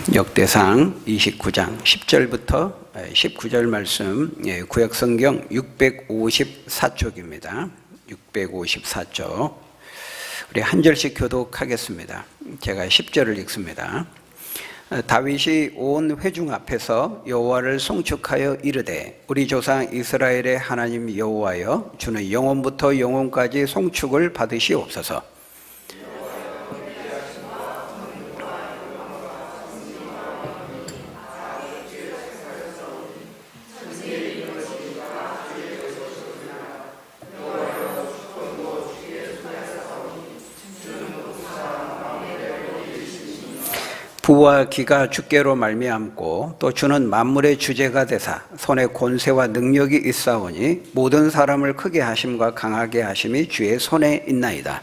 역대상 29장 10절부터 19절 말씀, 구약성경 654쪽입니다. 654쪽. 우리 한 절씩 교독하겠습니다. 제가 10절을 읽습니다. 다윗이 온 회중 앞에서 여호와를 송축하여 이르되, 우리 조상 이스라엘의 하나님 여호와여, 주는 영원부터 영원까지 송축을 받으시옵소서. 부와 기가 주께로 말미암고 또 주는 만물의 주제가 되사 손에 권세와 능력이 있사오니 모든 사람을 크게 하심과 강하게 하심이 주의 손에 있나이다.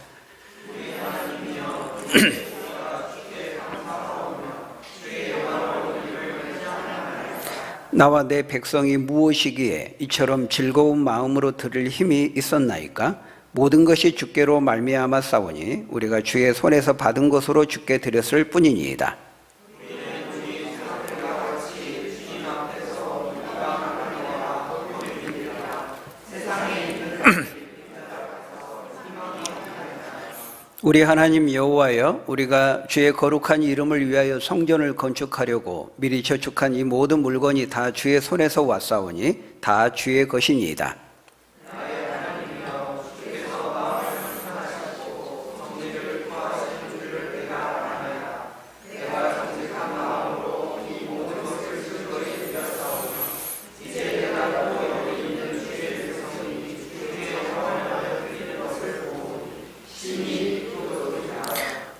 나와 내 백성이 무엇이기에 이처럼 즐거운 마음으로 들을 힘이 있었나이까? 모든 것이 주께로 말미암아 싸우니 우리가 주의 손에서 받은 것으로 주께 드렸을 뿐이니이다. 우리 하나님 여호와여, 우리가 주의 거룩한 이름을 위하여 성전을 건축하려고 미리 저축한 이 모든 물건이 다 주의 손에서 왔사오니 다 주의 것이니이다.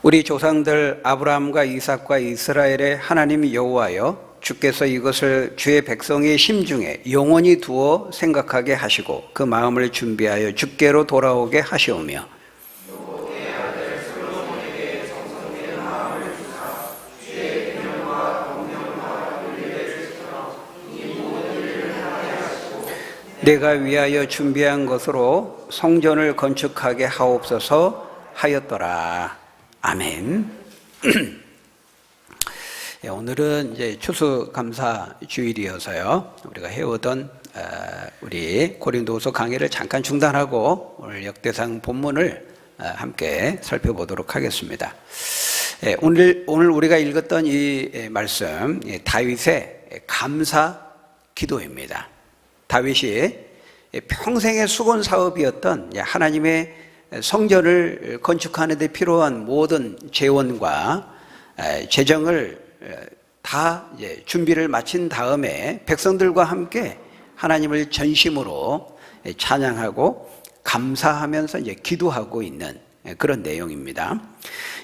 우리 조상들 아브라함과 이삭과 이스라엘의 하나님 여호와여, 주께서 이것을 주의 백성의 심중에 영원히 두어 생각하게 하시고 그 마음을 준비하여 주께로 돌아오게 하시오며, 내가 위하여 준비한 것으로 성전을 건축하게 하옵소서 하였더라. 아멘. 오늘은 이제 추수감사 주일이어서요, 우리가 해오던 우리 고린도후서 강의를 잠깐 중단하고 오늘 역대상 본문을 함께 살펴보도록 하겠습니다. 오늘 우리가 읽었던 이 말씀, 다윗의 감사 기도입니다. 다윗이 평생의 수건 사업이었던 하나님의 성전을 건축하는 데 필요한 모든 재원과 재정을 다 준비를 마친 다음에 백성들과 함께 하나님을 전심으로 찬양하고 감사하면서 이제 기도하고 있는 그런 내용입니다.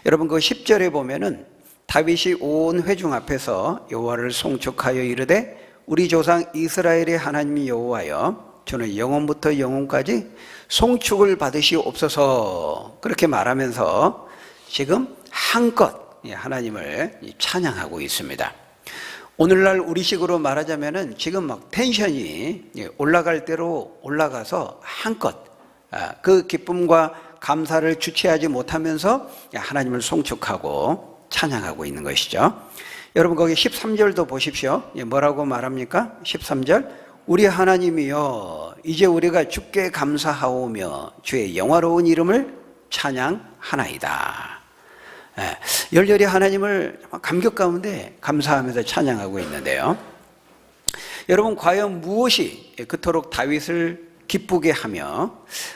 여러분, 그 10절에 보면은 다윗이 온 회중 앞에서 여호와를 송축하여 이르되, 우리 조상 이스라엘의 하나님 여호와여, 주는 영원부터 영원까지 송축을 받으시옵소서, 그렇게 말하면서 지금 한껏 하나님을 찬양하고 있습니다. 오늘날 우리식으로 말하자면은 지금 막 텐션이 올라갈 대로 올라가서 한껏 그 기쁨과 감사를 주체하지 못하면서 하나님을 송축하고 찬양하고 있는 것이죠. 여러분, 거기 13절도 보십시오. 뭐라고 말합니까? 13절, 우리 하나님이여, 이제 우리가 주께 감사하오며 주의 영화로운 이름을 찬양하나이다. 열렬히 하나님을 감격 가운데 감사하면서 찬양하고 있는데요. 여러분, 과연 무엇이 그토록 다윗을 기쁘게 하며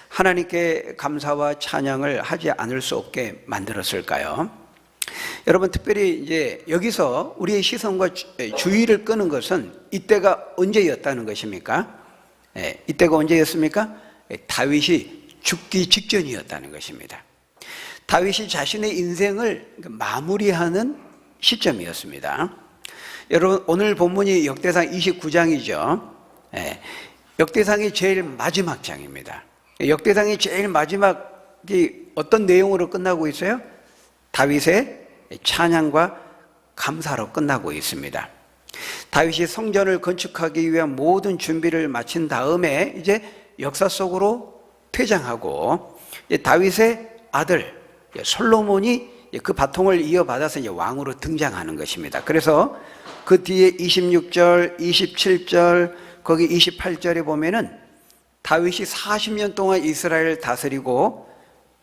하나님께 감사와 찬양을 하지 않을 수 없게 만들었을까요? 여러분, 특별히 이제 여기서 우리의 시선과 주의를 끄는 것은 이때가 언제였다는 것입니까? 이때가 언제였습니까? 다윗이 죽기 직전이었다는 것입니다. 다윗이 자신의 인생을 마무리하는 시점이었습니다. 여러분, 오늘 본문이 역대상 29장이죠. 역대상이 제일 마지막 장입니다. 역대상이 제일 마지막이 어떤 내용으로 끝나고 있어요? 다윗의 찬양과 감사로 끝나고 있습니다. 다윗이 성전을 건축하기 위한 모든 준비를 마친 다음에 이제 역사 속으로 퇴장하고 다윗의 아들 솔로몬이 그 바통을 이어받아서 이제 왕으로 등장하는 것입니다. 그래서 그 뒤에 26절, 27절, 거기 28절에 보면은 다윗이 40년 동안 이스라엘을 다스리고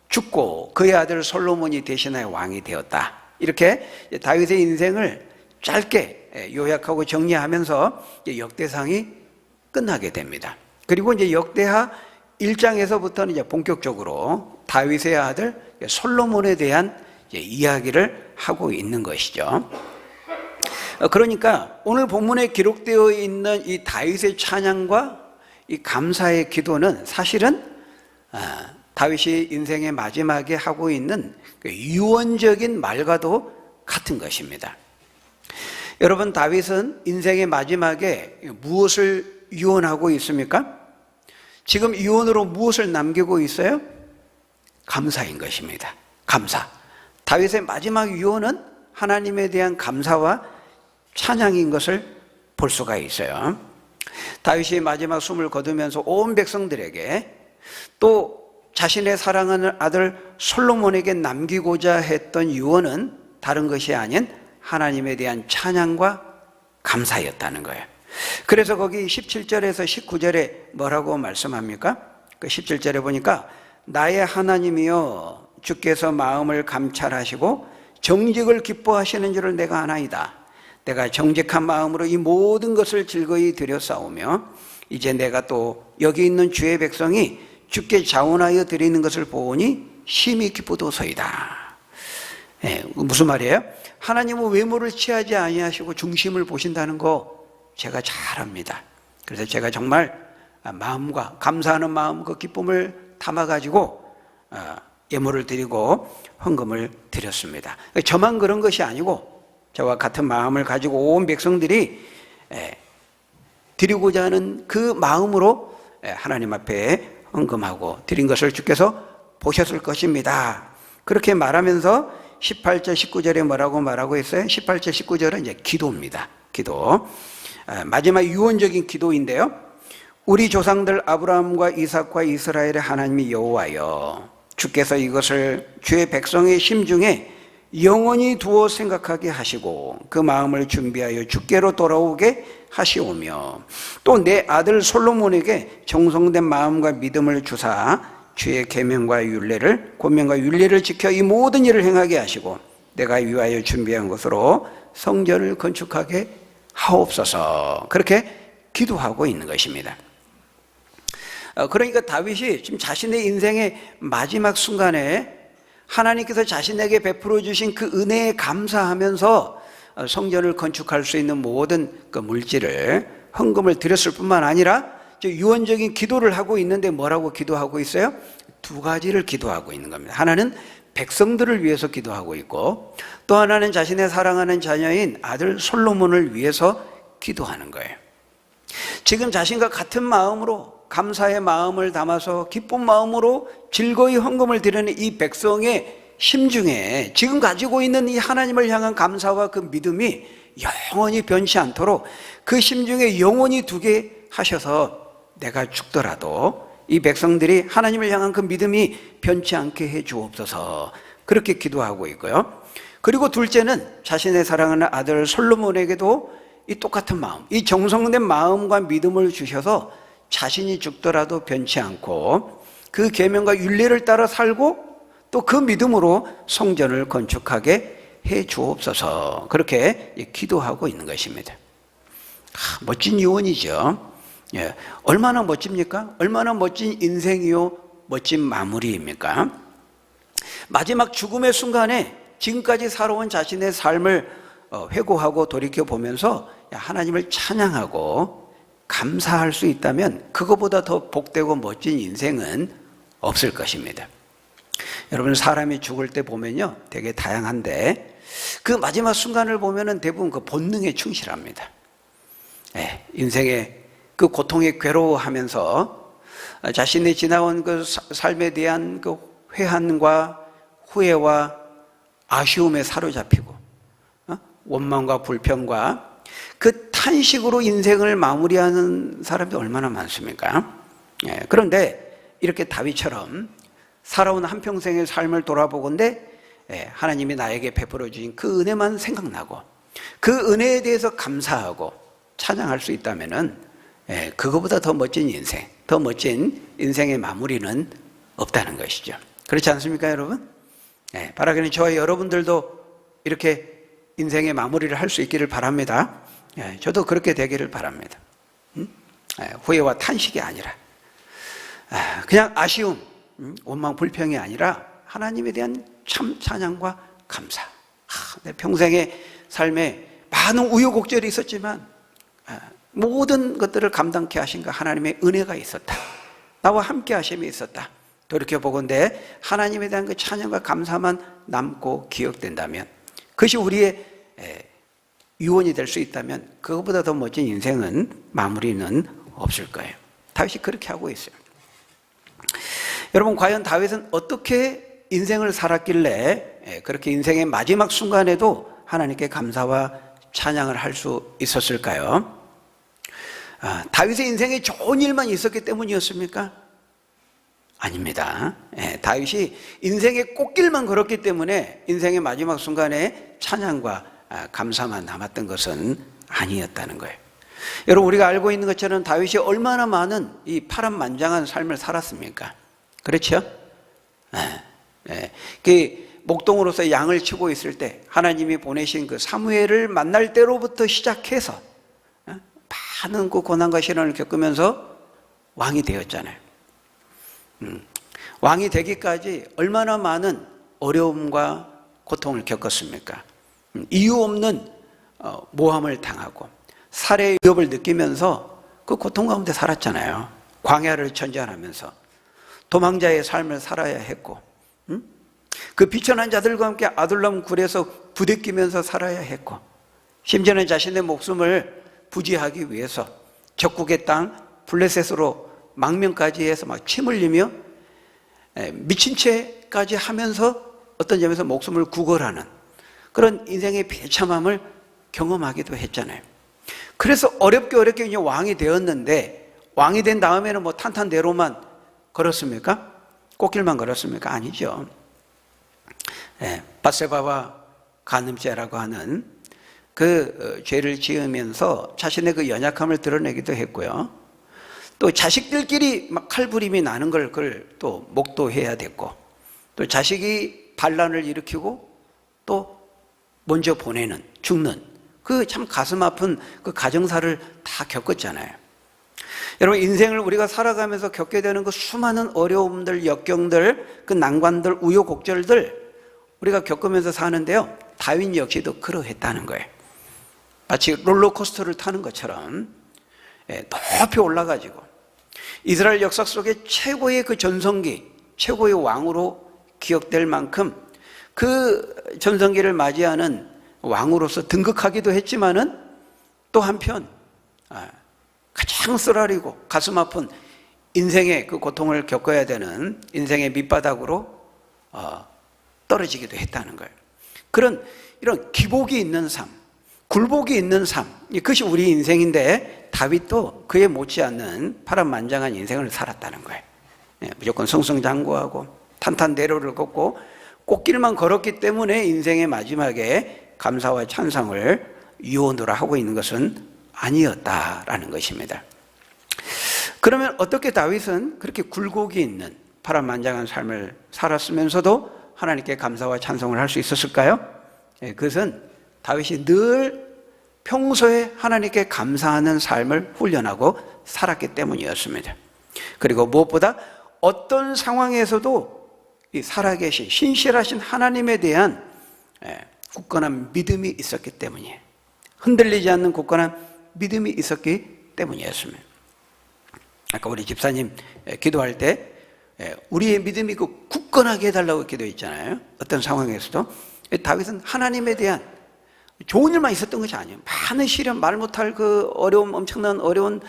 죽고 그의 아들 솔로몬이 대신하여 왕이 되었다. 이렇게 다윗의 인생을 짧게 요약하고 정리하면서 역대상이 끝나게 됩니다. 그리고 이제 역대하 1장에서부터는 이제 본격적으로 다윗의 아들 솔로몬에 대한 이야기를 하고 있는 것이죠. 그러니까 오늘 본문에 기록되어 있는 이 다윗의 찬양과 이 감사의 기도는 사실은 다윗이 인생의 마지막에 하고 있는 유언적인 말과도 같은 것입니다. 여러분, 다윗은 인생의 마지막에 무엇을 유언하고 있습니까? 지금 유언으로 무엇을 남기고 있어요? 감사인 것입니다. 감사. 다윗의 마지막 유언은 하나님에 대한 감사와 찬양인 것을 볼 수가 있어요. 다윗이 마지막 숨을 거두면서 온 백성들에게 또 자신의 사랑하는 아들 솔로몬에게 남기고자 했던 유언은 다른 것이 아닌 하나님에 대한 찬양과 감사였다는 거예요. 그래서 거기 17절에서 19절에 뭐라고 말씀합니까? 그 17절에 보니까 나의 하나님이여 주께서 마음을 감찰하시고 정직을 기뻐하시는 줄을 내가 아나이다. 내가 정직한 마음으로 이 모든 것을 즐거이 드렸사오며 이제 내가 또 여기 있는 주의 백성이 주께 자원하여 드리는 것을 보니 심히 기쁘도소이다. 무슨 말이에요? 하나님은 외모를 취하지 아니하시고 중심을 보신다는 거 제가 잘 압니다. 그래서 제가 정말 마음과 감사하는 마음 그 기쁨을 담아가지고 예물을 드리고 헌금을 드렸습니다. 저만 그런 것이 아니고 저와 같은 마음을 가지고 온 백성들이 드리고자 하는 그 마음으로 하나님 앞에 헌금하고 드린 것을 주께서 보셨을 것입니다. 그렇게 말하면서 18절 19절에 뭐라고 말하고 있어요? 18절 19절은 이제 기도입니다. 기도. 마지막 유언적인 기도인데요. 우리 조상들 아브라함과 이삭과 이스라엘의 하나님이 여호와여 주께서 이것을 주의 백성의 심중에 영원히 두어 생각하게 하시고 그 마음을 준비하여 주께로 돌아오게 하시오며 또 내 아들 솔로몬에게 정성된 마음과 믿음을 주사 주의 계명과 율례를 권면과 율례를 지켜 이 모든 일을 행하게 하시고 내가 위하여 준비한 것으로 성전을 건축하게 하옵소서. 그렇게 기도하고 있는 것입니다. 그러니까 다윗이 지금 자신의 인생의 마지막 순간에 하나님께서 자신에게 베풀어 주신 그 은혜에 감사하면서 성전을 건축할 수 있는 모든 그 물질을 헌금을 드렸을 뿐만 아니라 유언적인 기도를 하고 있는데 뭐라고 기도하고 있어요? 두 가지를 기도하고 있는 겁니다. 하나는 백성들을 위해서 기도하고 있고 또 하나는 자신의 사랑하는 자녀인 아들 솔로몬을 위해서 기도하는 거예요. 지금 자신과 같은 마음으로 감사의 마음을 담아서 기쁜 마음으로 즐거이 헌금을 드리는 이 백성의 심중에 지금 가지고 있는 이 하나님을 향한 감사와 그 믿음이 영원히 변치 않도록 그 심중에 영원히 두게 하셔서 내가 죽더라도 이 백성들이 하나님을 향한 그 믿음이 변치 않게 해 주옵소서. 그렇게 기도하고 있고요. 그리고 둘째는 자신의 사랑하는 아들 솔로몬에게도 이 똑같은 마음, 이 정성된 마음과 믿음을 주셔서 자신이 죽더라도 변치 않고 그 계명과 율례를 따라 살고 또 그 믿음으로 성전을 건축하게 해 주옵소서. 그렇게 기도하고 있는 것입니다. 멋진 유언이죠. 얼마나 멋집니까? 얼마나 멋진 인생이요 멋진 마무리입니까? 마지막 죽음의 순간에 지금까지 살아온 자신의 삶을 회고하고 돌이켜보면서 하나님을 찬양하고 감사할 수 있다면 그거보다 더 복되고 멋진 인생은 없을 것입니다. 여러분, 사람이 죽을 때 보면요 되게 다양한데 그 마지막 순간을 보면은 대부분 그 본능에 충실합니다. 인생의 그 고통에 괴로워하면서 자신이 지나온 그 삶에 대한 그 회한과 후회와 아쉬움에 사로잡히고 원망과 불평과 그 탄식으로 인생을 마무리하는 사람이 얼마나 많습니까? 그런데 이렇게 다윗처럼 살아온 한평생의 삶을 돌아보건대 하나님이 나에게 베풀어 주신 그 은혜만 생각나고 그 은혜에 대해서 감사하고 찬양할 수 있다면은 그거보다 더 멋진 인생, 더 멋진 인생의 마무리는 없다는 것이죠. 그렇지 않습니까, 여러분? 바라기는 저와 여러분들도 이렇게 인생의 마무리를 할 수 있기를 바랍니다. 저도 그렇게 되기를 바랍니다. 후회와 탄식이 아니라 그냥 아쉬움, 원망, 불평이 아니라 하나님에 대한 참 찬양과 감사. 내 평생의 삶에 많은 우여곡절이 있었지만 모든 것들을 감당케 하신 그 하나님의 은혜가 있었다. 나와 함께 하심이 있었다. 돌이켜보건대 하나님에 대한 그 찬양과 감사만 남고 기억된다면, 그것이 우리의 유언이 될 수 있다면 그것보다 더 멋진 인생은, 마무리는 없을 거예요. 다윗이 그렇게 하고 있어요. 여러분, 과연 다윗은 어떻게 인생을 살았길래 그렇게 인생의 마지막 순간에도 하나님께 감사와 찬양을 할 수 있었을까요? 다윗의 인생에 좋은 일만 있었기 때문이었습니까? 아닙니다. 다윗이 인생의 꽃길만 걸었기 때문에 인생의 마지막 순간에 찬양과 감사만 남았던 것은 아니었다는 거예요. 여러분, 우리가 알고 있는 것처럼 다윗이 얼마나 많은 이 파란만장한 삶을 살았습니까? 그렇죠? 그 목동으로서 양을 치고 있을 때 하나님이 보내신 그 사무엘을 만날 때로부터 시작해서 많은 그 고난과 시련을 겪으면서 왕이 되었잖아요. 왕이 되기까지 얼마나 많은 어려움과 고통을 겪었습니까? 이유 없는 모함을 당하고 살해의 위협을 느끼면서 그 고통 가운데 살았잖아요. 광야를 전전하면서 도망자의 삶을 살아야 했고, 그 비천한 자들과 함께 아둘람 굴에서 부대끼면서 살아야 했고, 심지어는 자신의 목숨을 부지하기 위해서 적국의 땅 블레셋으로 망명까지 해서 막 침 흘리며 미친 채까지 하면서 어떤 점에서 목숨을 구걸하는 그런 인생의 비참함을 경험하기도 했잖아요. 그래서 어렵게 이제 왕이 되었는데, 왕이 된 다음에는 뭐 탄탄대로만 걸었습니까? 꽃길만 걸었습니까? 아니죠. 밧세바와 간음죄라고 하는 그 죄를 지으면서 자신의 그 연약함을 드러내기도 했고요. 또 자식들끼리 막 칼부림이 나는 걸 그걸 또 목도해야 됐고, 또 자식이 반란을 일으키고 또 먼저 보내는, 죽는 그 참 가슴 아픈 그 가정사를 다 겪었잖아요. 여러분, 인생을 우리가 살아가면서 겪게 되는 그 수많은 어려움들, 역경들, 그 난관들, 우여곡절들 우리가 겪으면서 사는데요, 다윗 역시도 그러했다는 거예요. 마치 롤러코스터를 타는 것처럼 높이 올라가지고 이스라엘 역사 속에 최고의 그 전성기, 최고의 왕으로 기억될 만큼 그 전성기를 맞이하는 왕으로서 등극하기도 했지만은 또 한편 가장 쓰라리고 가슴 아픈 인생의 그 고통을 겪어야 되는 인생의 밑바닥으로 떨어지기도 했다는 거예요. 이런 기복이 있는 삶, 굴복이 있는 삶, 그것이 우리 인생인데 다윗도 그에 못지않는 파란만장한 인생을 살았다는 거예요. 무조건 승승장구하고 탄탄대로를 걷고 꽃길만 걸었기 때문에 인생의 마지막에 감사와 찬송을 유언으로 하고 있는 것은 아니었다라는 것입니다. 그러면 어떻게 다윗은 그렇게 굴곡이 있는 파란만장한 삶을 살았으면서도 하나님께 감사와 찬송을 할 수 있었을까요? 그것은 다윗이 늘 평소에 하나님께 감사하는 삶을 훈련하고 살았기 때문이었습니다. 그리고 무엇보다 어떤 상황에서도 이 살아계신 신실하신 하나님에 대한 굳건한 믿음이 있었기 때문이에요. 흔들리지 않는 굳건한 믿음이 있었기 때문이었습니다. 아까 우리 집사님 기도할 때 우리의 믿음이 굳건하게 해달라고 기도했잖아요. 어떤 상황에서도. 다윗은 하나님에 대한 좋은 일만 있었던 것이 아니에요. 많은 시련, 말 못할 그 어려움, 엄청난 어려운,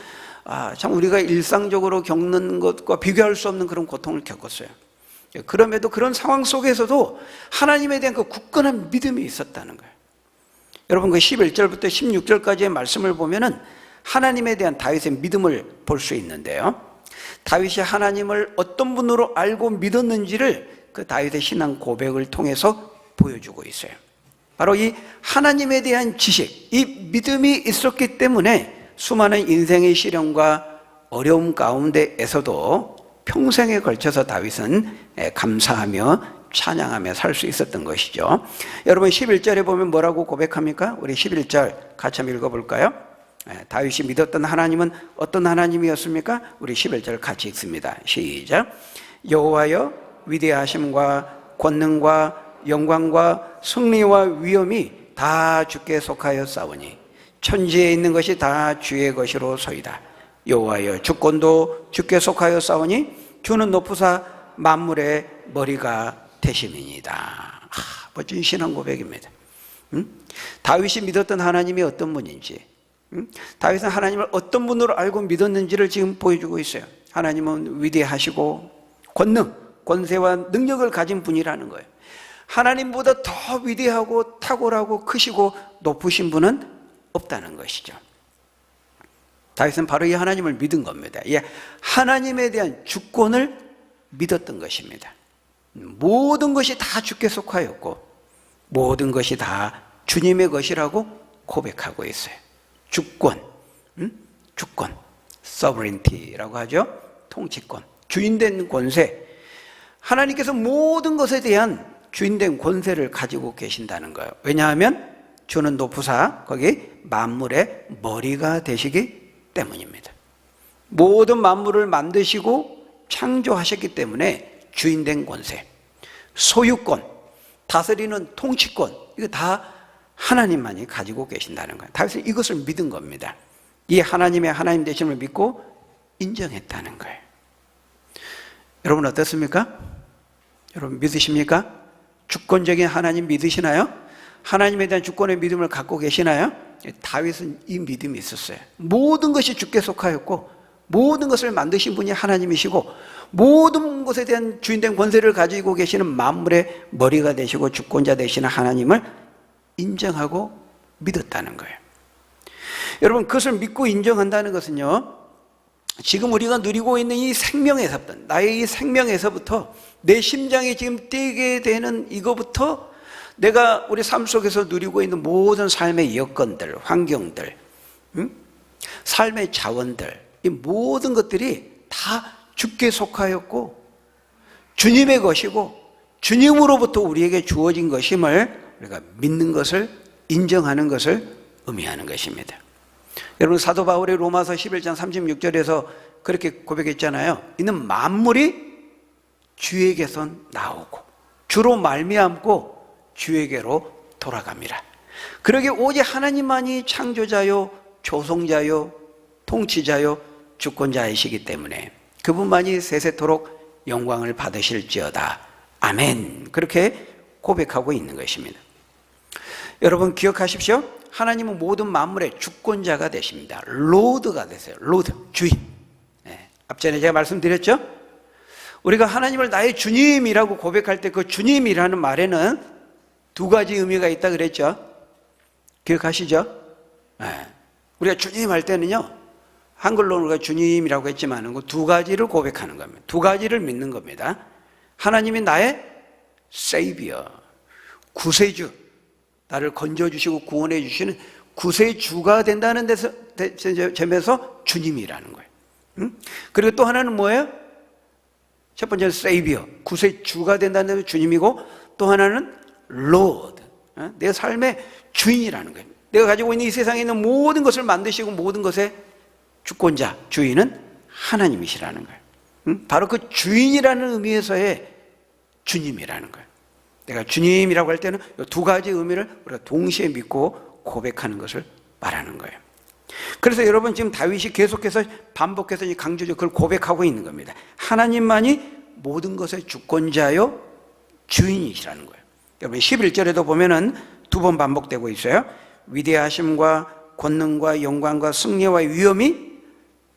참 우리가 일상적으로 겪는 것과 비교할 수 없는 그런 고통을 겪었어요. 그럼에도 그런 상황 속에서도 하나님에 대한 그 굳건한 믿음이 있었다는 거예요. 여러분, 그 11절부터 16절까지의 말씀을 보면은 하나님에 대한 다윗의 믿음을 볼 수 있는데요. 다윗이 하나님을 어떤 분으로 알고 믿었는지를 그 다윗의 신앙 고백을 통해서 보여주고 있어요. 바로 이 하나님에 대한 지식, 이 믿음이 있었기 때문에 수많은 인생의 시련과 어려움 가운데에서도 평생에 걸쳐서 다윗은 감사하며 찬양하며 살 수 있었던 것이죠. 여러분 11절에 보면 뭐라고 고백합니까? 우리 11절 같이 한번 읽어볼까요? 다윗이 믿었던 하나님은 어떤 하나님이었습니까? 우리 11절 같이 읽습니다. 시작. 여호와여 위대하심과 권능과 영광과 승리와 위엄이 다 주께 속하였사오니 천지에 있는 것이 다 주의 것이로소이다. 여호와여 주권도 주께 속하였사오니 주는 높으사 만물의 머리가 되심이니이다. 멋진 신앙 고백입니다. 다윗이 믿었던 하나님이 어떤 분인지, 다윗은 하나님을 어떤 분으로 알고 믿었는지를 지금 보여주고 있어요. 하나님은 위대하시고 권능, 권세와 능력을 가진 분이라는 거예요. 하나님보다 더 위대하고 탁월하고 크시고 높으신 분은 없다는 것이죠. 다윗은 바로 이 하나님을 믿은 겁니다. 이 하나님에 대한 주권을 믿었던 것입니다. 모든 것이 다 주께 속하였고 모든 것이 다 주님의 것이라고 고백하고 있어요. 주권, 주권, sovereignty라고 하죠. 통치권, 주인된 권세. 하나님께서 모든 것에 대한 주인된 권세를 가지고 계신다는 거예요. 왜냐하면 주는 높으사 거기 만물의 머리가 되시기 때문입니다. 모든 만물을 만드시고 창조하셨기 때문에 주인된 권세, 소유권, 다스리는 통치권, 이거 다 하나님만이 가지고 계신다는 거예요. 다윗은 이것을 믿은 겁니다. 이 하나님의 하나님 되심을 믿고 인정했다는 거예요. 여러분 어떻습니까? 여러분 믿으십니까? 주권적인 하나님 믿으시나요? 하나님에 대한 주권의 믿음을 갖고 계시나요? 다윗은 이 믿음이 있었어요. 모든 것이 주께 속하였고 모든 것을 만드신 분이 하나님이시고 모든 것에 대한 주인된 권세를 가지고 계시는 만물의 머리가 되시고 주권자 되시는 하나님을 인정하고 믿었다는 거예요. 여러분 그것을 믿고 인정한다는 것은요, 지금 우리가 누리고 있는 이 생명에서부터, 나의 이 생명에서부터 내 심장이 지금 뛰게 되는 이거부터 내가 우리 삶 속에서 누리고 있는 모든 삶의 여건들, 환경들, 삶의 자원들, 이 모든 것들이 다 주께 속하였고 주님의 것이고 주님으로부터 우리에게 주어진 것임을 우리가 믿는 것을, 인정하는 것을 의미하는 것입니다. 여러분 사도 바울의 로마서 11장 36절에서 그렇게 고백했잖아요. 이는 만물이 주에게서 나오고 주로 말미암고 주에게로 돌아갑니다. 그러기에 오직 하나님만이 창조자요 조성자요 통치자요 주권자이시기 때문에 그분만이 세세토록 영광을 받으실지어다. 아멘. 그렇게 고백하고 있는 것입니다. 여러분 기억하십시오. 하나님은 모든 만물의 주권자가 되십니다. 로드가 되세요. 로드, 주인. 앞전에 제가 말씀드렸죠? 우리가 하나님을 나의 주님이라고 고백할 때 그 주님이라는 말에는 두 가지 의미가 있다 그랬죠? 기억하시죠? 우리가 주님 할 때는요, 한글로는 우리가 주님이라고 했지만 그 두 가지를 고백하는 겁니다. 두 가지를 믿는 겁니다. 하나님이 나의 세이비어, 구세주, 나를 건져주시고 구원해 주시는 구세주가 된다는 데서 점에서 주님이라는 거예요. 그리고 또 하나는 뭐예요? 첫 번째는 세이비어, 구세주가 된다는 데서 주님이고, 또 하나는 로드, 내 삶의 주인이라는 거예요. 내가 가지고 있는 이 세상에 있는 모든 것을 만드시고 모든 것의 주권자, 주인은 하나님이시라는 거예요. 바로 그 주인이라는 의미에서의 주님이라는 거예요. 내가 주님이라고 할 때는 이 두 가지 의미를 우리가 동시에 믿고 고백하는 것을 말하는 거예요. 그래서 여러분 지금 다윗이 계속해서 반복해서 강조적으로 그걸 고백하고 있는 겁니다. 하나님만이 모든 것의 주권자요 주인이시라는 거예요. 여러분 11절에도 보면은 두 번 반복되고 있어요. 위대하심과 권능과 영광과 승리와 위엄이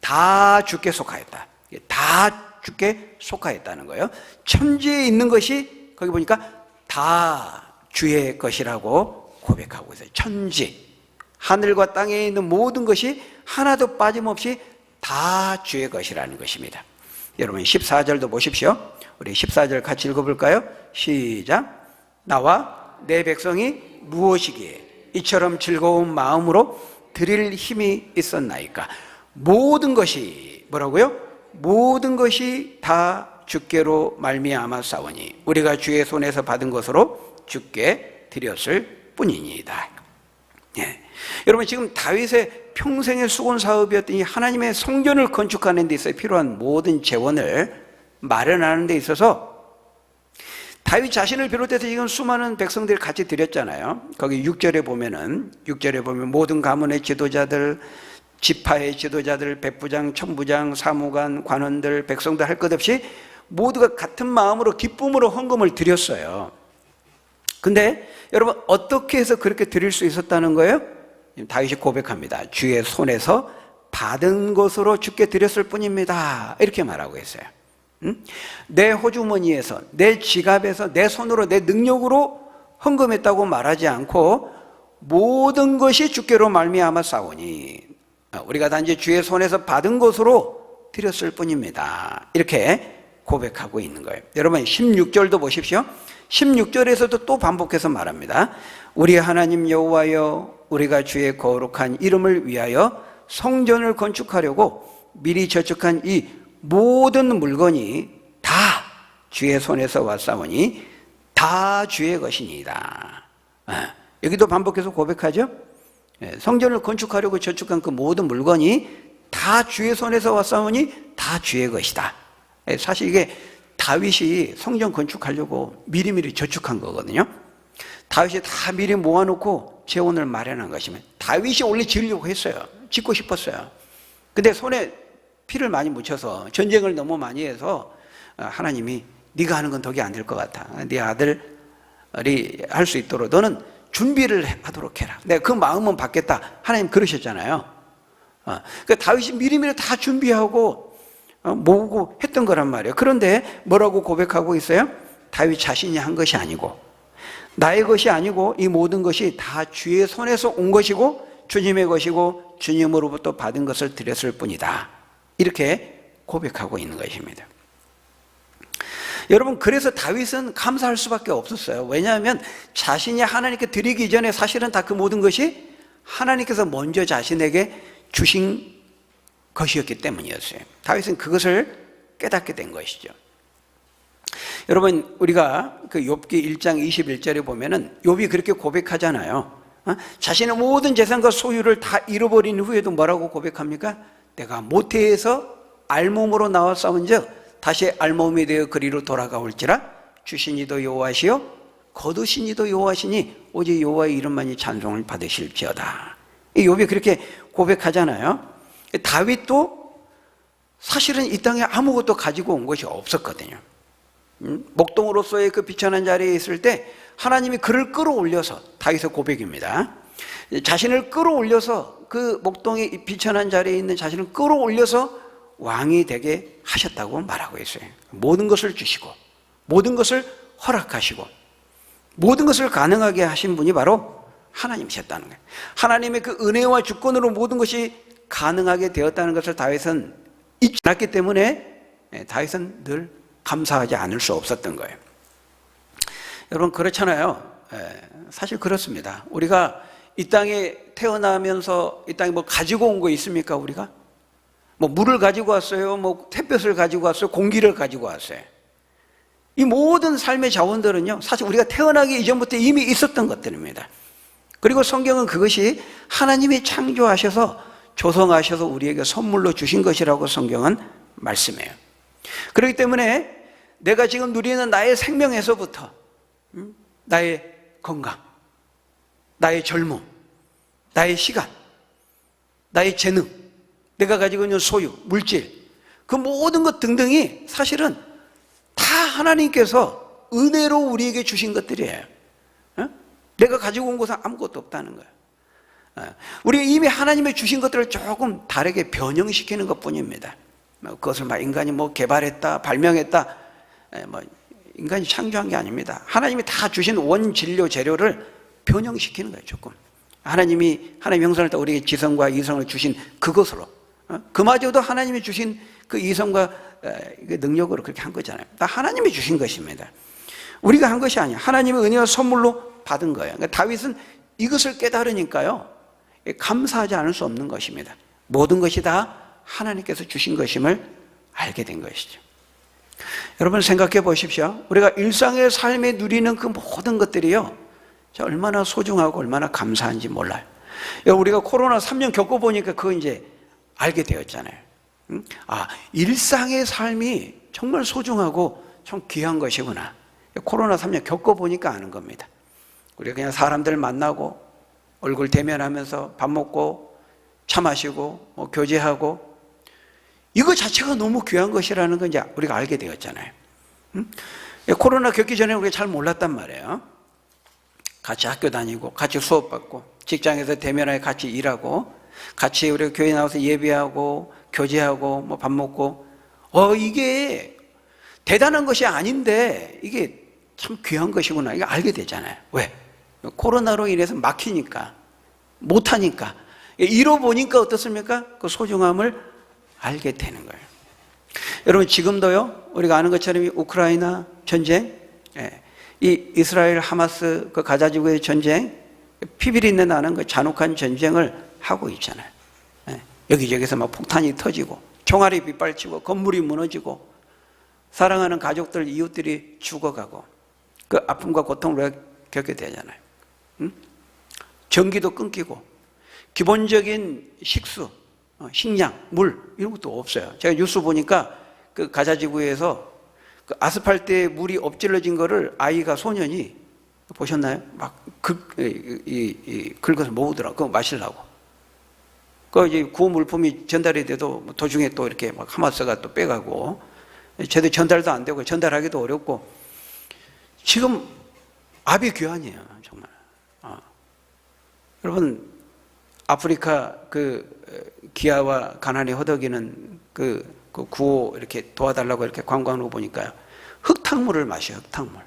다 주께 속하였다. 다 주께 속하였다는 거예요. 천지에 있는 것이 거기 보니까 다 주의 것이라고 고백하고 있어요. 천지, 하늘과 땅에 있는 모든 것이 하나도 빠짐없이 다 주의 것이라는 것입니다. 여러분 14절도 보십시오. 우리 14절 같이 읽어볼까요? 시작. 나와 내 백성이 무엇이기에 이처럼 즐거운 마음으로 드릴 힘이 있었나이까. 모든 것이 뭐라고요? 모든 것이 다 주께로 말미암아 싸우니 우리가 주의 손에서 받은 것으로 주께 드렸을 뿐이니이다. 예. 여러분, 지금 다윗의 평생의 수곤 사업이었더니 하나님의 성전을 건축하는 데 있어 필요한 모든 재원을 마련하는 데 있어서 다윗 자신을 비롯해서 지금 수많은 백성들이 같이 드렸잖아요. 거기 6절에 보면 모든 가문의 지도자들, 지파의 지도자들, 백부장, 천부장, 사무관, 관원들, 백성들 할 것 없이 모두가 같은 마음으로 기쁨으로 헌금을 드렸어요. 근데 여러분, 어떻게 해서 그렇게 드릴 수 있었다는 거예요? 다윗이 고백합니다. 주의 손에서 받은 것으로 주께 드렸을 뿐입니다. 이렇게 말하고 있어요. 내 호주머니에서, 내 지갑에서, 내 손으로, 내 능력으로 헌금했다고 말하지 않고 모든 것이 주께로 말미암아 싸우니 우리가 단지 주의 손에서 받은 것으로 드렸을 뿐입니다. 이렇게 고백하고 있는 거예요. 여러분, 16절도 보십시오. 16절에서도 또 반복해서 말합니다. 우리 하나님 여호와여, 우리가 주의 거룩한 이름을 위하여 성전을 건축하려고 미리 저축한 이 모든 물건이 다 주의 손에서 왔사오니 다 주의 것이니이다. 여기도 반복해서 고백하죠. 성전을 건축하려고 저축한 그 모든 물건이 다 주의 손에서 왔사오니 다 주의 것이다. 사실 이게 다윗이 성전 건축하려고 미리미리 저축한 거거든요. 다윗이 다 미리 모아놓고 재원을 마련한 것이면 다윗이 원래 지으려고 했어요. 짓고 싶었어요. 근데 손에 피를 많이 묻혀서 전쟁을 너무 많이 해서 하나님이 네가 하는 건 덕이 안 될 것 같아. 네 아들이 할 수 있도록 너는 준비를 하도록 해라. 내가 그 마음은 받겠다. 하나님 그러셨잖아요. 그러니까 다윗이 미리미리 다 준비하고 모으고 했던 거란 말이에요. 그런데 뭐라고 고백하고 있어요? 다윗 자신이 한 것이 아니고 나의 것이 아니고 이 모든 것이 다 주의 손에서 온 것이고 주님의 것이고 주님으로부터 받은 것을 드렸을 뿐이다. 이렇게 고백하고 있는 것입니다. 여러분, 그래서 다윗은 감사할 수밖에 없었어요. 왜냐하면 자신이 하나님께 드리기 전에 사실은 다 그 모든 것이 하나님께서 먼저 자신에게 주신 것이었기 때문이었어요. 다윗은 그것을 깨닫게 된 것이죠. 여러분, 우리가 그 욥기 1장 21절에 보면은 욥이 그렇게 고백하잖아요. 자신의 모든 재산과 소유를 다 잃어버린 후에도 뭐라고 고백합니까? 내가 모태에서 알몸으로 나와 싸운즉 다시 알몸이 되어 그리로 돌아가올지라 주신 이도 여호와시요 거두신 이도 여호와시니 오직 여호와의 이름만이 찬송을 받으실지어다. 이 욥이 그렇게 고백하잖아요. 다윗도 사실은 이 땅에 아무것도 가지고 온 것이 없었거든요. 목동으로서의 그 비천한 자리에 있을 때 하나님이 그를 끌어올려서, 다윗의 고백입니다, 자신을 끌어올려서 그 목동의 비천한 자리에 있는 자신을 끌어올려서 왕이 되게 하셨다고 말하고 있어요. 모든 것을 주시고 모든 것을 허락하시고 모든 것을 가능하게 하신 분이 바로 하나님이셨다는 거예요. 하나님의 그 은혜와 주권으로 모든 것이 가능하게 되었다는 것을 다윗은 잊지 않았기 때문에 다윗은 늘 감사하지 않을 수 없었던 거예요. 여러분, 그렇잖아요. 사실 그렇습니다. 우리가 이 땅에 태어나면서 이 땅에 뭐 가지고 온 거 있습니까? 우리가 뭐 물을 가지고 왔어요, 뭐 햇볕을 가지고 왔어요, 공기를 가지고 왔어요. 이 모든 삶의 자원들은요, 사실 우리가 태어나기 이전부터 이미 있었던 것들입니다. 그리고 성경은 그것이 하나님이 창조하셔서 조성하셔서 우리에게 선물로 주신 것이라고 성경은 말씀해요. 그렇기 때문에 내가 지금 누리는 나의 생명에서부터 나의 건강, 나의 젊음, 나의 시간, 나의 재능, 내가 가지고 있는 소유, 물질, 그 모든 것 등등이 사실은 다 하나님께서 은혜로 우리에게 주신 것들이에요. 내가 가지고 온 것은 아무것도 없다는 거예요. 우리가 이미 하나님의 주신 것들을 조금 다르게 변형시키는 것뿐입니다. 그것을 막 인간이 뭐 개발했다, 발명했다, 뭐 인간이 창조한 게 아닙니다. 하나님이 다 주신 원진료 재료를 변형시키는 거예요. 조금 하나님의 형상을 따라 우리에게 지성과 이성을 주신 그것으로, 그마저도 하나님이 주신 그 이성과 능력으로 그렇게 한 거잖아요. 다 하나님이 주신 것입니다. 우리가 한 것이 아니에요. 하나님의 은혜와 선물로 받은 거예요. 그러니까 다윗은 이것을 깨달으니까요, 감사하지 않을 수 없는 것입니다. 모든 것이 다 하나님께서 주신 것임을 알게 된 것이죠. 여러분 생각해 보십시오. 우리가 일상의 삶에 누리는 그 모든 것들이요, 얼마나 소중하고 얼마나 감사한지 몰라요. 우리가 코로나 3년 겪어보니까 그거 이제 알게 되었잖아요. 일상의 삶이 정말 소중하고 참 귀한 것이구나. 코로나 3년 겪어보니까 아는 겁니다. 우리가 그냥 사람들 만나고 얼굴 대면하면서 밥 먹고 차 마시고 교제하고, 이거 자체가 너무 귀한 것이라는 건 이제 우리가 알게 되었잖아요. 코로나 겪기 전에 우리가 잘 몰랐단 말이에요. 같이 학교 다니고 같이 수업 받고 직장에서 대면하여 같이 일하고 같이 우리가 교회 나와서 예배하고 교제하고 밥 먹고, 이게 대단한 것이 아닌데 이게 참 귀한 것이구나, 이거 알게 되잖아요. 왜? 코로나로 인해서 막히니까, 못하니까. 잃어보니까 어떻습니까? 그 소중함을 알게 되는 거예요. 여러분 지금도요, 우리가 아는 것처럼 이 우크라이나 전쟁, 이 이스라엘 하마스 그 가자지구의 전쟁, 피비린내 나는 그 잔혹한 전쟁을 하고 있잖아요. 여기저기서 막 폭탄이 터지고 총알이 빗발치고 건물이 무너지고 사랑하는 가족들, 이웃들이 죽어가고 그 아픔과 고통을 우리가 겪게 되잖아요. 전기도 끊기고 기본적인 식수, 식량, 물 이런 것도 없어요. 제가 뉴스 보니까 그 가자지구에서 그 아스팔트에 물이 엎질러진 거를 아이가, 소년이 보셨나요? 막 긁어서 모으더라고. 그거 마시려고. 그 이제 구호 물품이 전달이 돼도 도중에 또 이렇게 막 하마스가 또 빼가고 제대로 전달도 안 되고 전달하기도 어렵고, 지금 아비 귀환이에요, 정말. 여러분 아프리카 그 기아와 가난이 허덕이는 그 구호 이렇게 도와달라고 이렇게 관광하는 거 보니까요, 흙탕물을 마셔요. 흙탕물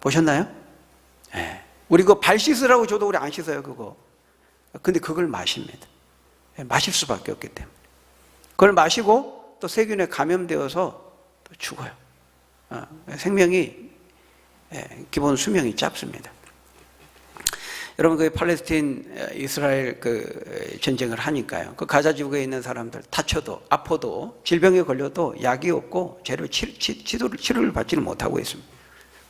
보셨나요? 네. 우리 그 발 씻으라고 줘도 우리 안 씻어요, 그거. 근데 그걸 마십니다. 마실 수밖에 없기 때문에. 그걸 마시고 또 세균에 감염되어서 또 죽어요. 생명이, 기본 수명이 짧습니다. 여러분 그 팔레스틴 이스라엘 그 전쟁을 하니까요, 그 가자지구에 있는 사람들 다쳐도 아파도 질병에 걸려도 약이 없고 제대로 치료를 받지를 못하고 있습니다.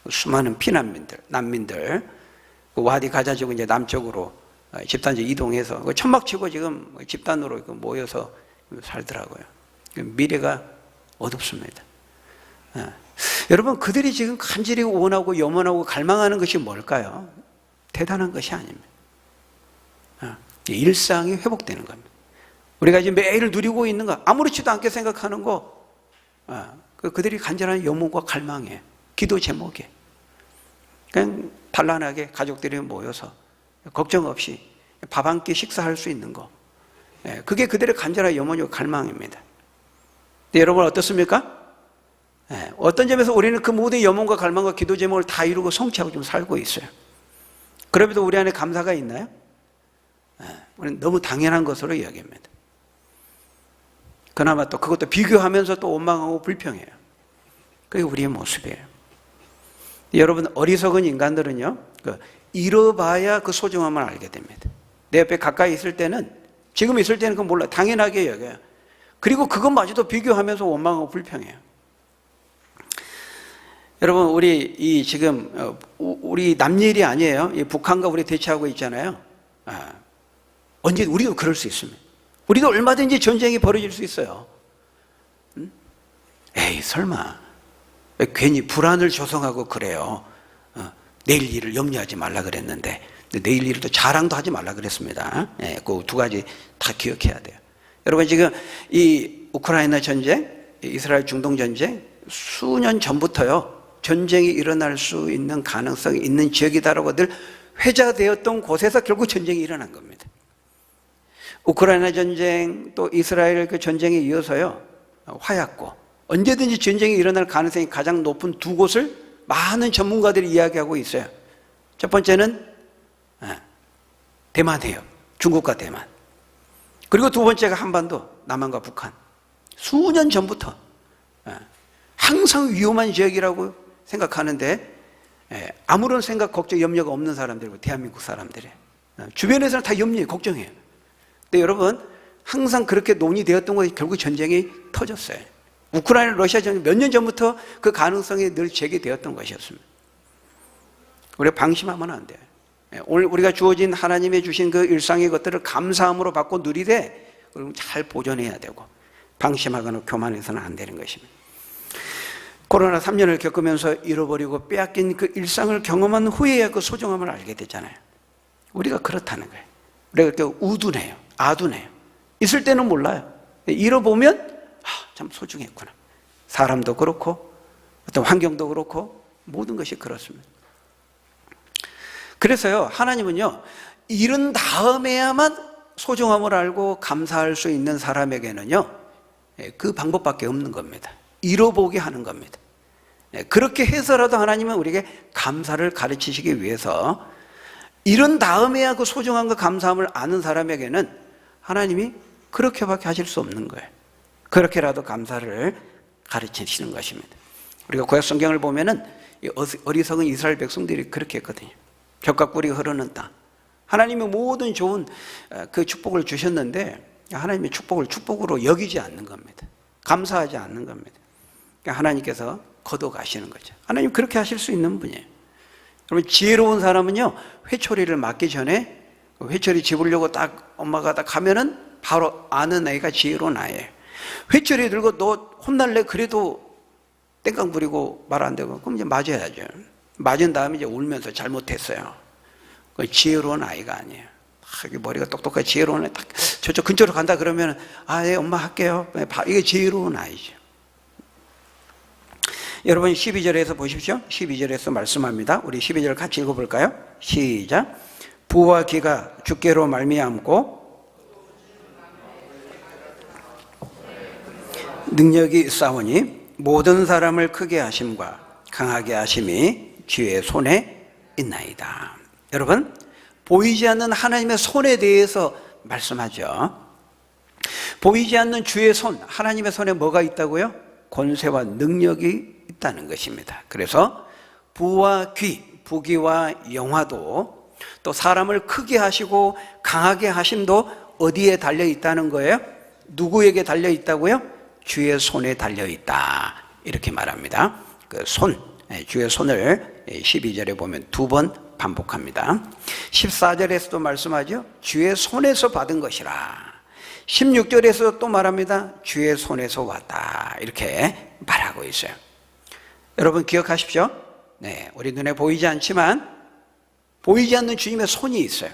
수많은 피난민들, 난민들, 그 와디 가자지구 이제 남쪽으로 집단지 이동해서 천막치고 지금 집단으로 모여서 살더라고요. 미래가 어둡습니다. 여러분 그들이 지금 간절히 원하고 염원하고 갈망하는 것이 뭘까요? 대단한 것이 아닙니다. 일상이 회복되는 겁니다. 우리가 지금 매일 누리고 있는 거, 아무렇지도 않게 생각하는 거, 그들이 간절한 염원과 갈망이에요. 기도 제목이에요. 그냥 단란하게 가족들이 모여서 걱정 없이 밥 한 끼 식사할 수 있는 거, 그게 그들의 간절한 염원이고 갈망입니다. 근데 여러분 어떻습니까? 어떤 점에서 우리는 그 모든 염원과 갈망과 기도 제목을 다 이루고 성취하고 좀 살고 있어요. 그럼에도 우리 안에 감사가 있나요? 우리는 너무 당연한 것으로 이야기합니다. 그나마 또 그것도 비교하면서 또 원망하고 불평해요. 그게 우리의 모습이에요. 여러분 어리석은 인간들은요, 잃어봐야 그 소중함을 알게 됩니다. 내 옆에 가까이 있을 때는, 지금 있을 때는 그건 몰라, 당연하게 여겨요. 그리고 그것마저도 비교하면서 원망하고 불평해요. 여러분 우리 지금 우리 남일이 아니에요. 북한과 우리 대치하고 있잖아요. 언제 우리도 그럴 수 있습니다. 우리도 얼마든지 전쟁이 벌어질 수 있어요. 에이 설마 괜히 불안을 조성하고 그래요. 내일 일을 염려하지 말라 그랬는데 내일 일을 또 자랑도 하지 말라 그랬습니다. 그 두 가지 다 기억해야 돼요. 여러분 지금 이 우크라이나 전쟁, 이스라엘 중동 전쟁, 수년 전부터요 전쟁이 일어날 수 있는 가능성이 있는 지역이다라고 늘 회자되었던 곳에서 결국 전쟁이 일어난 겁니다. 우크라이나 전쟁 또 이스라엘 그 전쟁에 이어서요 화약고, 언제든지 전쟁이 일어날 가능성이 가장 높은 두 곳을 많은 전문가들이 이야기하고 있어요. 첫 번째는 대만 해협, 중국과 대만. 그리고 두 번째가 한반도, 남한과 북한. 수년 전부터 항상 위험한 지역이라고 생각하는데 아무런 생각, 걱정, 염려가 없는 사람들이고 대한민국 사람들이 주변에서는 다 염려해, 걱정해요. 근데 여러분 항상 그렇게 논의되었던 것이 결국 전쟁이 터졌어요. 우크라이나 러시아 전쟁 몇 년 전부터 그 가능성이 늘 제기되었던 것이었습니다. 우리가 방심하면 안 돼요. 오늘 우리가 주어진 하나님의 주신 그 일상의 것들을 감사함으로 받고 누리되 잘 보존해야 되고 방심하거나 교만해서는 안 되는 것입니다. 코로나 3년을 겪으면서 잃어버리고 빼앗긴 그 일상을 경험한 후에야 그 소중함을 알게 되잖아요. 우리가 그렇다는 거예요. 우리가 그렇게 우둔해요. 아둔해요. 있을 때는 몰라요. 잃어보면 참 소중했구나. 사람도 그렇고 어떤 환경도 그렇고 모든 것이 그렇습니다. 그래서요, 하나님은요, 잃은 다음에야만 소중함을 알고 감사할 수 있는 사람에게는요, 그 방법밖에 없는 겁니다. 잃어보게 하는 겁니다. 그렇게 해서라도 하나님은 우리에게 감사를 가르치시기 위해서 잃은 다음에야 그 소중함과 감사함을 아는 사람에게는 하나님이 그렇게밖에 하실 수 없는 거예요. 그렇게라도 감사를 가르치시는 것입니다. 우리가 구약 성경을 보면은 어리석은 이스라엘 백성들이 그렇게 했거든요. 젖과 꿀이 흐르는 땅. 하나님의 모든 좋은 그 축복을 주셨는데 하나님의 축복을 축복으로 여기지 않는 겁니다. 감사하지 않는 겁니다. 그러니까 하나님께서 걷어가시는 거죠. 하나님 그렇게 하실 수 있는 분이에요. 여러분 지혜로운 사람은요, 회초리를 맞기 전에 회초리 집으려고 딱 엄마가 딱 가면은 바로 아는 아이가 지혜로운 아이예요. 회초리 들고 너 혼날래? 그래도 땡깡 부리고 말 안 되고 그럼 이제 맞아야죠. 맞은 다음에 이제 울면서 잘못했어요. 지혜로운 아이가 아니에요. 머리가 똑똑하게 지혜로운 아이, 딱 저쪽 근처로 간다 그러면 예, 엄마 할게요. 이게 지혜로운 아이죠. 여러분 12절에서 보십시오. 12절에서 말씀합니다. 우리 12절 같이 읽어볼까요? 시작. 부와 기가 주께로 말미암고 능력이 싸우니 모든 사람을 크게 하심과 강하게 하심이 주의 손에 있나이다. 여러분 보이지 않는 하나님의 손에 대해서 말씀하죠. 보이지 않는 주의 손, 하나님의 손에 뭐가 있다고요? 권세와 능력이 있다는 것입니다. 그래서 부와 귀, 부귀와 영화도 또 사람을 크게 하시고 강하게 하심도 어디에 달려 있다는 거예요? 누구에게 달려 있다고요? 주의 손에 달려 있다. 이렇게 말합니다. 그 손, 주의 손을 12절에 보면 두 번 반복합니다. 14절에서도 말씀하죠. 주의 손에서 받은 것이라. 16절에서 또 말합니다. 주의 손에서 왔다. 이렇게 말하고 있어요. 여러분 기억하십시오. 네, 우리 눈에 보이지 않지만 보이지 않는 주님의 손이 있어요.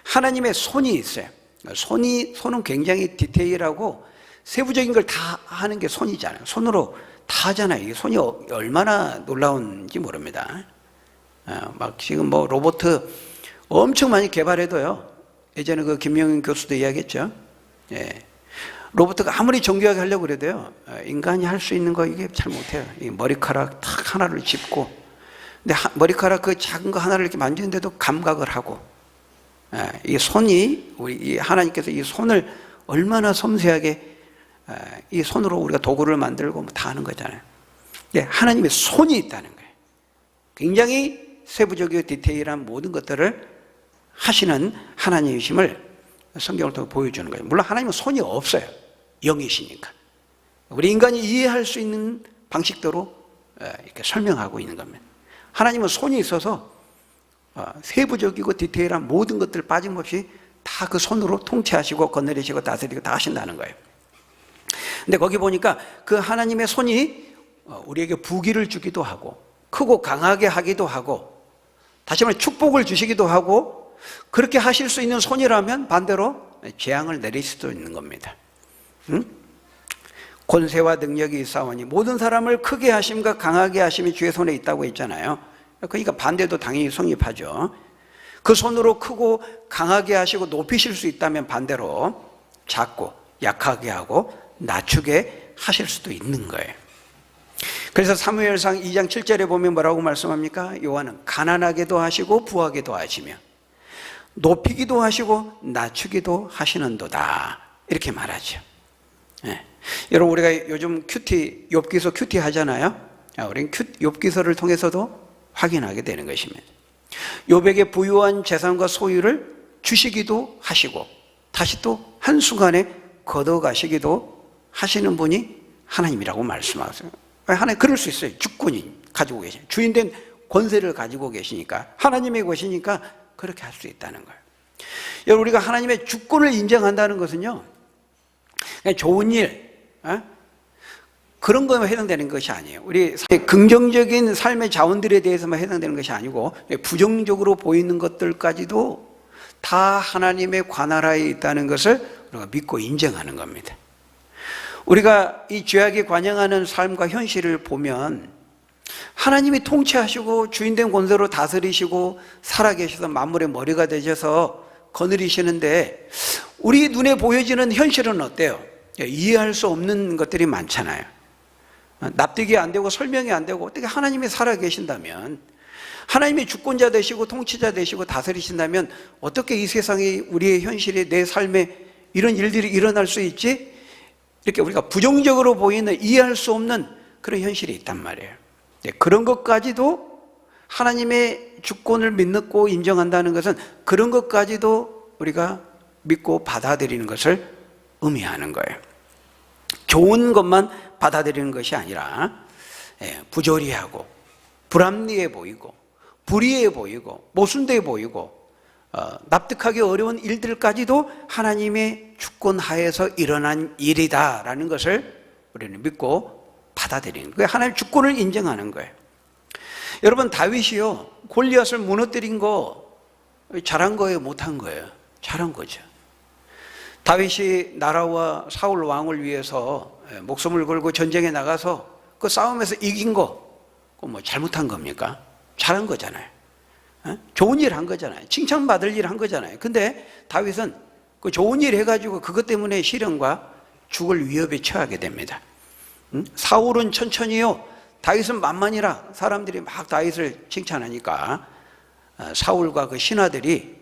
하나님의 손이 있어요. 손은 굉장히 디테일하고 세부적인 걸 다 하는 게 손이잖아요. 손으로 다 하잖아요. 이 손이 얼마나 놀라운지 모릅니다. 막 지금 뭐 로봇 엄청 많이 개발해도요. 예전에 그 김명인 교수도 이야기했죠. 예. 로봇가 아무리 정교하게 하려고 그래도요. 인간이 할 수 있는 거 이게 잘 못해요. 이 머리카락 탁 하나를 짚고, 근데 머리카락 그 작은 거 하나를 이렇게 만지는데도 감각을 하고, 이 손이 우리 하나님께서 이 손을 얼마나 섬세하게 이 손으로 우리가 도구를 만들고 다 하는 거잖아요. 하나님의 손이 있다는 거예요. 굉장히 세부적이고 디테일한 모든 것들을 하시는 하나님이심을 성경을 통해 보여주는 거예요. 물론 하나님은 손이 없어요. 영이시니까. 우리 인간이 이해할 수 있는 방식대로 이렇게 설명하고 있는 겁니다. 하나님은 손이 있어서 세부적이고 디테일한 모든 것들 빠짐없이 다 그 손으로 통치하시고 건드리시고 다스리고 다 하신다는 거예요. 근데 거기 보니까 그 하나님의 손이 우리에게 부귀를 주기도 하고 크고 강하게 하기도 하고 다시 말해 축복을 주시기도 하고 그렇게 하실 수 있는 손이라면 반대로 재앙을 내릴 수도 있는 겁니다. 권세와 능력이 있사오니 모든 사람을 크게 하심과 강하게 하심이 주의 손에 있다고 했잖아요. 그러니까 반대도 당연히 성립하죠. 그 손으로 크고 강하게 하시고 높이실 수 있다면 반대로 작고 약하게 하고 낮추게 하실 수도 있는 거예요. 그래서 사무엘상 2장 7절에 보면 뭐라고 말씀합니까? 여호와는 가난하게도 하시고 부하게도 하시며 높이기도 하시고 낮추기도 하시는도다. 이렇게 말하죠. 네. 여러분 우리가 요즘 욥기서 큐티 하잖아요. 우리는 욥기서를 통해서도 확인하게 되는 것입니다. 욥에게 부유한 재산과 소유를 주시기도 하시고 다시 또 한순간에 걷어가시기도 하시는 분이 하나님이라고 말씀하세요. 하나님 그럴 수 있어요. 주권이 가지고 계신 주인된 권세를 가지고 계시니까 하나님의 것이니까 그렇게 할 수 있다는 거예요. 여러분 우리가 하나님의 주권을 인정한다는 것은요 그냥 좋은 일 그런 거에만 해당되는 것이 아니에요. 우리 긍정적인 삶의 자원들에 대해서만 해당되는 것이 아니고 부정적으로 보이는 것들까지도 다 하나님의 관할하에 있다는 것을 우리가 믿고 인정하는 겁니다. 우리가 이 죄악에 관영하는 삶과 현실을 보면 하나님이 통치하시고 주인된 권세로 다스리시고 살아계셔서 만물의 머리가 되셔서 거느리시는데 우리 눈에 보여지는 현실은 어때요? 이해할 수 없는 것들이 많잖아요. 납득이 안 되고 설명이 안 되고 어떻게 하나님이 살아계신다면 하나님이 주권자 되시고 통치자 되시고 다스리신다면 어떻게 이 세상이 우리의 현실이 내 삶에 이런 일들이 일어날 수 있지? 이렇게 우리가 부정적으로 보이는 이해할 수 없는 그런 현실이 있단 말이에요. 그런 것까지도 하나님의 주권을 믿고 인정한다는 것은 그런 것까지도 우리가 믿고 받아들이는 것을 의미하는 거예요. 좋은 것만 받아들이는 것이 아니라 부조리하고 불합리해 보이고 불의해 보이고 모순돼 보이고 납득하기 어려운 일들까지도 하나님의 주권 하에서 일어난 일이다라는 것을 우리는 믿고 받아들이는 거예요. 하나님의 주권을 인정하는 거예요. 여러분 다윗이요 골리앗을 무너뜨린 거 잘한 거예요, 못한 거예요? 잘한 거죠. 다윗이 나라와 사울 왕을 위해서 목숨을 걸고 전쟁에 나가서 그 싸움에서 이긴 거 뭐 잘못한 겁니까? 잘한 거잖아요. 좋은 일 한 거잖아요. 칭찬받을 일 한 거잖아요. 근데 다윗은 그 좋은 일 해가지고 그것 때문에 시련과 죽을 위협에 처하게 됩니다. 사울은 천천히요 다윗은 만만이라 사람들이 막 다윗을 칭찬하니까 사울과 그 신하들이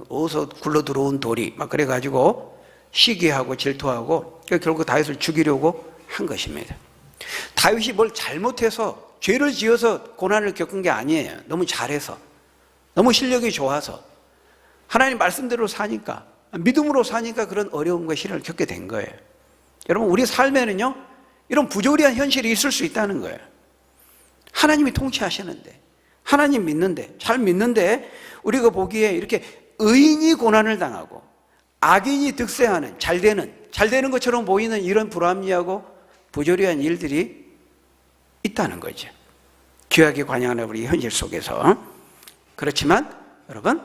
어디서 굴러 들어온 돌이 막 그래가지고 시기하고 질투하고 결국 다윗을 죽이려고 한 것입니다. 다윗이 뭘 잘못해서 죄를 지어서 고난을 겪은 게 아니에요. 너무 잘해서 너무 실력이 좋아서 하나님 말씀대로 사니까 믿음으로 사니까 그런 어려움과 시련을 겪게 된 거예요. 여러분 우리 삶에는요 이런 부조리한 현실이 있을 수 있다는 거예요. 하나님이 통치하시는데 하나님 믿는데 잘 믿는데 우리가 보기에 이렇게 의인이 고난을 당하고 악인이 득세하는 잘 되는 것처럼 보이는 이런 불합리하고 부조리한 일들이 있다는 거죠. 죄악에 관영하는 우리 현실 속에서. 그렇지만 여러분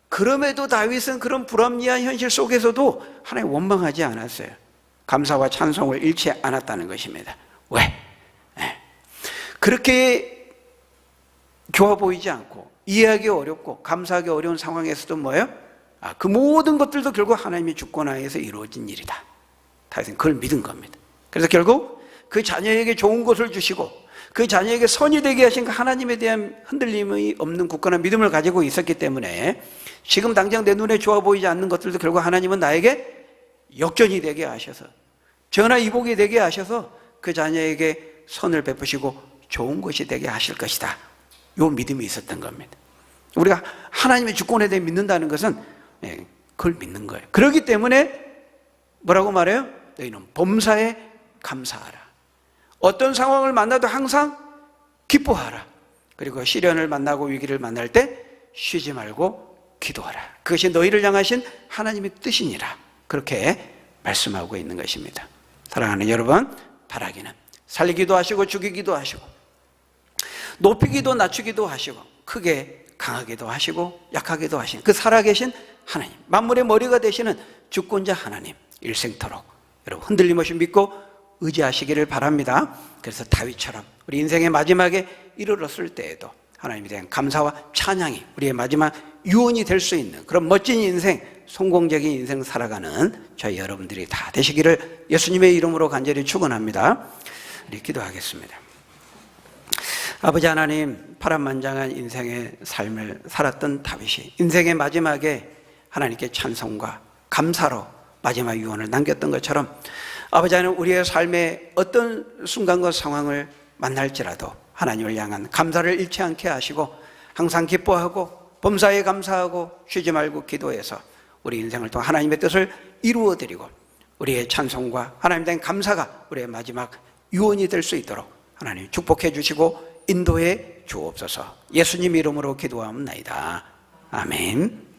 그럼에도 다윗은 그런 불합리한 현실 속에서도 하나님 원망하지 않았어요. 감사와 찬송을 잃지 않았다는 것입니다. 왜? 그렇게 좋아 보이지 않고 이해하기 어렵고 감사하기 어려운 상황에서도 뭐예요? 그 모든 것들도 결국 하나님의 주권하에서 이루어진 일이다. 다윗은 그걸 믿은 겁니다. 그래서 결국 그 자녀에게 좋은 것을 주시고 그 자녀에게 선이 되게 하신 그 하나님에 대한 흔들림이 없는 굳건한 믿음을 가지고 있었기 때문에 지금 당장 내 눈에 좋아 보이지 않는 것들도 결국 하나님은 나에게 역전이 되게 하셔서 전화이복이 되게 하셔서 그 자녀에게 선을 베푸시고 좋은 것이 되게 하실 것이다. 이 믿음이 있었던 겁니다. 우리가 하나님의 주권에 대해 믿는다는 것은 그걸 믿는 거예요. 그렇기 때문에 뭐라고 말해요? 너희는 범사에 감사하라. 어떤 상황을 만나도 항상 기뻐하라. 그리고 시련을 만나고 위기를 만날 때 쉬지 말고 기도하라. 그것이 너희를 향하신 하나님의 뜻이니라. 그렇게 말씀하고 있는 것입니다. 사랑하는 여러분, 바라기는 살리기도 하시고 죽이기도 하시고 높이기도 낮추기도 하시고 크게 강하기도 하시고 약하기도 하시는 그 살아계신 하나님, 만물의 머리가 되시는 주권자 하나님, 일생토록 여러분 흔들림 없이 믿고 의지하시기를 바랍니다. 그래서 다윗처럼 우리 인생의 마지막에 이르렀을 때에도 하나님에 대한 감사와 찬양이 우리의 마지막 유언이 될 수 있는 그런 멋진 인생, 성공적인 인생 살아가는 저희 여러분들이 다 되시기를 예수님의 이름으로 간절히 축원합니다. 우리 기도하겠습니다. 아버지 하나님, 파란만장한 인생의 삶을 살았던 다윗이 인생의 마지막에 하나님께 찬송과 감사로 마지막 유언을 남겼던 것처럼 아버지 하나님, 우리의 삶의 어떤 순간과 상황을 만날지라도 하나님을 향한 감사를 잃지 않게 하시고 항상 기뻐하고 범사에 감사하고 쉬지 말고 기도해서 우리 인생을 통해 하나님의 뜻을 이루어드리고 우리의 찬송과 하나님에 대한 감사가 우리의 마지막 유언이 될 수 있도록 하나님 축복해 주시고 인도해 주옵소서. 예수님 이름으로 기도하옵나이다. 아멘.